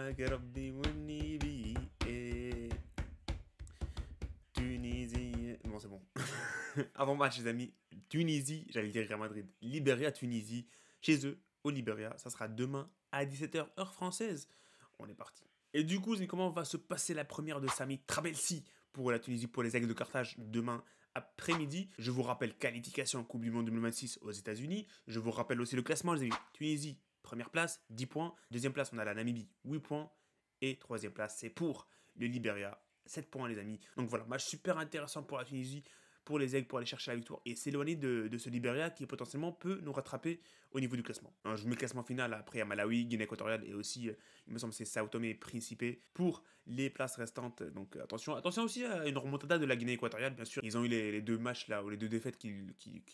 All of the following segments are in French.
معاك ربي والنبي et Tunisie. Bon, c'est bon. Avant match, les amis, Tunisie, j'allais dire Real Madrid, Libéria, Tunisie, chez eux, au Libéria. Ça sera demain à 17 h, heure française. On est parti. Et du coup, comment va se passer la première de Sami Trabelsi pour la Tunisie, pour les Aigles de Carthage, demain après-midi. Je vous rappelle qualification en Coupe du Monde 2026 aux États-Unis. Je vous rappelle aussi le classement, les amis. Tunisie, première place, 10 points. Deuxième place, on a la Namibie, 8 points. Et troisième place, c'est pour le Libéria, 7 points, les amis. Donc voilà, match super intéressant pour la Tunisie, pour les Aigles, pour aller chercher la victoire et s'éloigner de ce Libéria qui potentiellement peut nous rattraper au niveau du classement. Alors, je vous mets le classement final, après à Malawi, Guinée équatoriale et aussi, il me semble, c'est Sao Tomé et Principe pour les places restantes. Donc attention aussi à une remontada de la Guinée équatoriale, bien sûr. Ils ont eu les deux matchs là, ou les deux défaites qui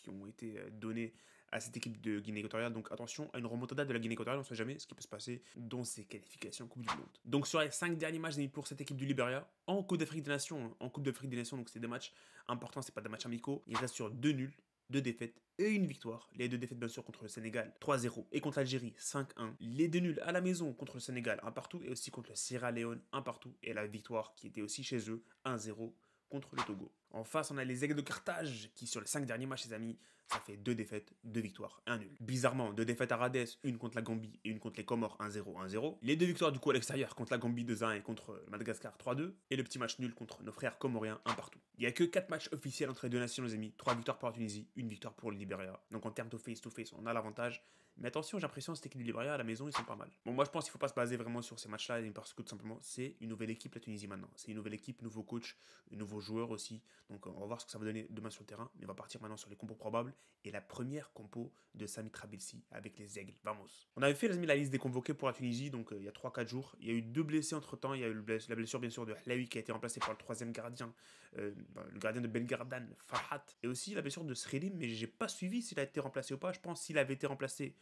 ont été données à cette équipe de Guinée équatoriale. Donc attention à une remontada de la Guinée équatoriale, on ne sait jamais ce qui peut se passer dans ces qualifications Coupe du Monde. Donc sur les 5 derniers matchs pour cette équipe du Libéria, en Coupe d'Afrique des Nations, en Coupe d'Afrique des Nations, donc c'est des matchs importants, c'est pas des matchs amicaux. Il reste sur 2 nuls, 2 défaites et une victoire. Les 2 défaites bien sûr contre le Sénégal 3-0 et contre l'Algérie 5-1. Les 2 nuls à la maison contre le Sénégal 1 partout et aussi contre le Sierra Leone 1 partout. Et la victoire qui était aussi chez eux 1-0 contre le Togo. En face, on a les Aigles de Carthage qui, sur les 5 derniers matchs, les amis, ça fait 2 défaites, 2 victoires, 1 nul. Bizarrement, 2 défaites à Rades, une contre la Gambie et une contre les Comores 1-0, 1-0. Les 2 victoires du coup à l'extérieur contre la Gambie 2-1 et contre Madagascar 3-2. Et le petit match nul contre nos frères comoriens 1 partout. Il n'y a que 4 matchs officiels entre les deux nations, les amis. 3 victoires pour la Tunisie, 1 victoire pour le Libéria. Donc en termes de face-to-face, on a l'avantage. Mais attention, j'ai l'impression cette équipe du Libéria à la maison, ils sont pas mal. Bon, moi je pense qu'il ne faut pas se baser vraiment sur ces matchs-là, parce que tout simplement, c'est une nouvelle équipe la Tunisie maintenant. C'est une nouvelle équipe, nouveau coach, nouveaux joueurs aussi. Donc on va voir ce que ça va donner demain sur le terrain. Mais on va partir maintenant sur les compos probables. Et la première compo de Sami Trabelsi avec les Aigles. Vamos. On avait fait la liste des convoqués pour la Tunisie, donc il y a 3-4 jours. Il y a eu 2 blessés entre temps. Il y a eu la blessure bien sûr de Hlaoui qui a été remplacé par le 3e gardien, le gardien de Belgardan, Farhat. Et aussi la blessure de Srelim, mais j'ai pas suivi s'il a été remplacé ou pas. Je pense s'il avait été remplacé,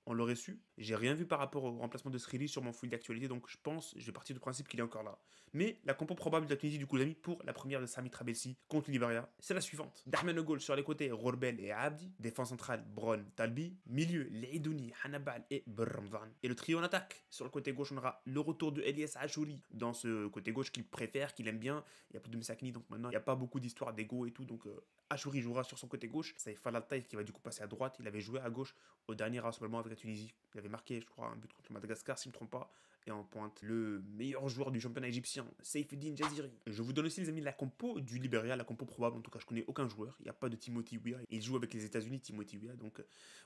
on l'aurait su. J'ai rien vu par rapport au remplacement de Srili sur mon fil d'actualité, donc je vais partir du principe qu'il est encore là. Mais la compo probable de la Tunisie du coup, les amis, pour la première de Sami Trabelsi contre le Libéria, c'est la suivante. Darmen Gol sur les côtés, Rorbel et Abdi. Défense centrale, Bron, Talbi. Milieu, Leidouni, Hannibal et Brmvan. Et le trio en attaque. Sur le côté gauche, on aura le retour de Elias Achouri dans ce côté gauche qu'il préfère, qu'il aime bien. Il n'y a plus de Msakni, donc maintenant il n'y a pas beaucoup d'histoire d'ego et tout, donc Achouri jouera sur son côté gauche. C'est Falaltaï qui va du coup passer à droite. Il avait joué à gauche au dernier rassemblement avec la Tunisie. Il avait marqué, je crois, un but contre le Madagascar, si je ne me trompe pas. Et en pointe, le meilleur joueur du championnat égyptien, Saifeddine Jaziri. Je vous donne aussi, les amis, la compo du Libéria, la compo probable. En tout cas, je connais aucun joueur. Il n'y a pas de Timothy Weah. Il joue avec les États-Unis, Timothy Weah. Donc,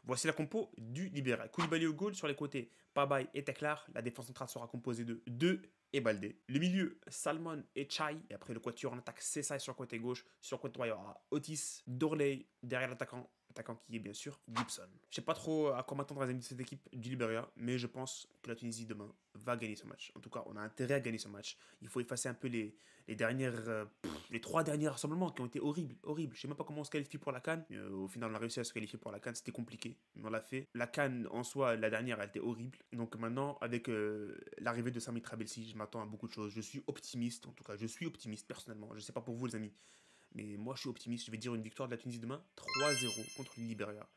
voici la compo du Libéria. Koulibaly au goal sur les côtés, Pabay et Teklar. La défense centrale sera composée de 2 et Baldé. Le milieu, Salmon et Chai. Et après, le quatuor en attaque, Sessay sur le côté gauche. Sur le côté droit, il y aura Otis, Dorley, derrière l'attaquant qui est bien sûr Gibson. Je sais pas trop à quoi m'attendre, les amis, de cette équipe du Libéria, mais je pense que la Tunisie demain va gagner ce match. En tout cas, on a intérêt à gagner ce match. Il faut effacer un peu les les 3 derniers rassemblements qui ont été horribles. Je sais même pas comment on se qualifie pour la CAN. Au final, on a réussi à se qualifier pour la CAN. C'était compliqué, mais on l'a fait. La CAN en soi, la dernière, elle était horrible. Donc maintenant, avec l'arrivée de Sami Trabelsi, je m'attends à beaucoup de choses. Je suis optimiste, en tout cas, je suis optimiste personnellement. Je sais pas pour vous, les amis. Mais moi, je suis optimiste. Je vais dire une victoire de la Tunisie demain, 3-0 contre le Libéria.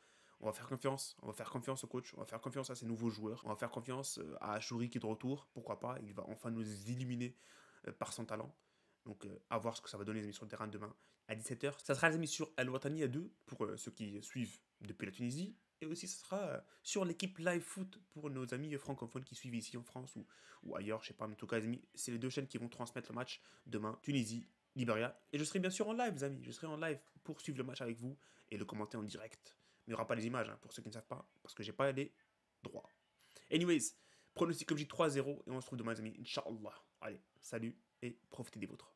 On va faire confiance. On va faire confiance au coach. On va faire confiance à ses nouveaux joueurs. On va faire confiance à Achouri qui est de retour. Pourquoi pas. Il va enfin nous éliminer par son talent. Donc, à voir ce que ça va donner, les amis, sur le terrain demain à 17 h. Ça sera, les amis, sur Al Watani à 2 pour ceux qui suivent depuis la Tunisie. Et aussi, ça sera sur l'équipe Live Foot pour nos amis francophones qui suivent ici en France ou ailleurs. Je sais pas. Mais en tout cas, les amis, c'est les 2 chaînes qui vont transmettre le match demain. Tunisie, Libéria. Et je serai bien sûr en live, les amis. Je serai en live pour suivre le match avec vous et le commenter en direct. Mais il n'y aura pas les images, hein, pour ceux qui ne savent pas, parce que j'ai pas les droits. Anyways, pronostic comme j'ai 3-0 et on se retrouve demain, les amis. Inch'Allah. Allez, salut et profitez des vôtres.